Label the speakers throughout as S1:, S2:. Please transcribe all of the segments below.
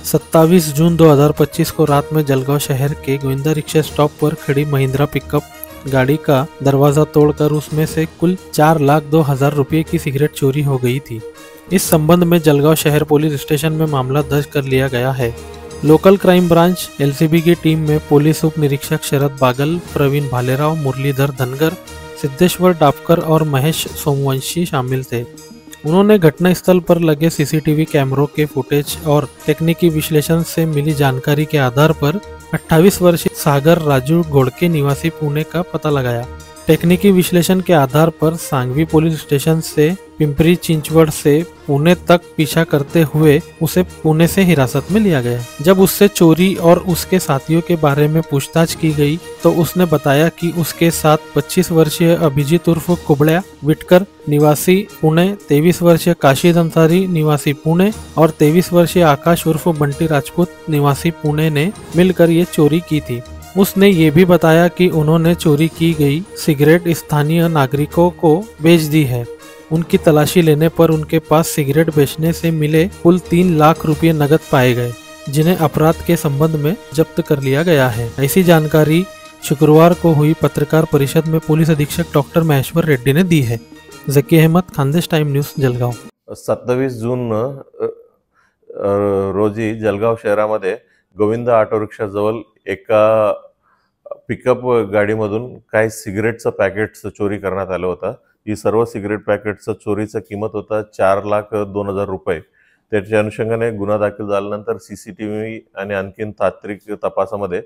S1: 27 जून 2025 को रात में जलगांव शहर के गोविंदा रिक्शा स्टॉप पर खड़ी महिंद्रा पिकअप गाड़ी का दरवाजा तोड़कर उसमें से कुल 4,02,000 रुपये की सिगरेट चोरी हो गई थी। इस संबंध में जलगांव शहर पुलिस स्टेशन में मामला दर्ज कर लिया गया है। लोकल क्राइम ब्रांच एलसीबी की टीम में पुलिस उप निरीक्षक शरद बागल, प्रवीण भालेराव, मुरलीधर धनगर, सिद्धेश्वर डापकर और महेश सोमवंशी शामिल थे। उन्होंने घटनास्थल पर लगे सीसीटीवी कैमरों के फुटेज और तकनीकी विश्लेषण से मिली जानकारी के आधार पर 28 वर्षीय सागर राजू घोड़के निवासी पुणे का पता लगाया। तकनीकी विश्लेषण के आधार पर सांगवी पुलिस स्टेशन से पिंपरी चिंचवड़ से पुणे तक पीछा करते हुए उसे पुणे से हिरासत में लिया गया। जब उससे चोरी और उसके साथियों के बारे में पूछताछ की गई तो उसने बताया कि उसके साथ 25 वर्षीय अभिजीत उर्फ कुबड़िया विटकर निवासी पुणे, 23 वर्षीय काशिद अंसारी निवासी पुणे और 23 वर्षीय आकाश उर्फ बंटी राजपूत निवासी पुणे ने मिलकर ये चोरी की थी। उसने ये भी बताया कि उन्होंने चोरी की गई सिगरेट स्थानीय नागरिकों को बेच दी है। उनकी तलाशी लेने पर उनके पास सिगरेट बेचने से मिले कुल 3 लाख रुपये नकद पाए गए, जिन्हें अपराध के संबंध में जब्त कर लिया गया है। ऐसी जानकारी शुक्रवार को हुई पत्रकार परिषद में पुलिस अधीक्षक डॉक्टर महेश्वर रेड्डी ने दी है। जकी अहमद, खानदेश टाइम न्यूज, जलगांव।
S2: 27 जून रोजी जलगाव शहरामध्ये गोविंदा ऑटो रिक्षा जवळ एका पिकअप गाडीमधून काही सिगरेटचं पॅकेट्स चोरी करण्यात आलं होतं। ही सर्व सिगरेट पॅकेटचं चोरीचा किंमत होता 4,02,000 रुपये। त्याच्या अनुषंगाने गुन्हा दाखल झाल्यानंतर सीसीटीव्ही आणि आणखीन तांत्रिक तपासामध्ये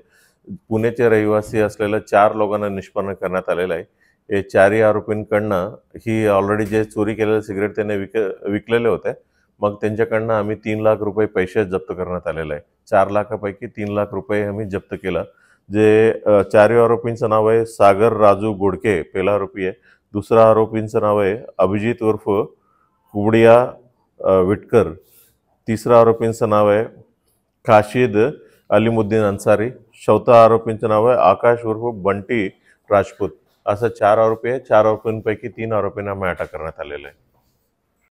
S2: पुण्याचे रहिवासी असलेल्या 4 लोकांना निष्पन्न करण्यात आलेलं आहे। हे 4ही आरोपींकडनं ही ऑलरेडी जे चोरी केलेले सिगरेट त्यांनी विकलेले होते। मग त्यांच्याकडनं आम्ही 3 लाख रुपये पैसे जप्त करण्यात आलेले आहे। 4 लाखापैकी 3 लाख रुपये आम्ही जप्त केलं। जे 4ही आरोपींचं नाव आहे सागर राजू घोड़के, पहिला आरोपी आहे। दुसरा आरोपींचं नाव आहे अभिजीत उर्फ कुबड़िया विटकर। तिसरा आरोपींचं नाव आहे काशिद अलीमुद्दीन अंसारी। चौथा आरोपींचं नाव आहे आकाश उर्फ बंटी राजपूत। असं 4 आरोपी आहे। 4 आरोपींपैकी 3 आरोपींना आम्ही अटक करण्यात आलेलं आहे।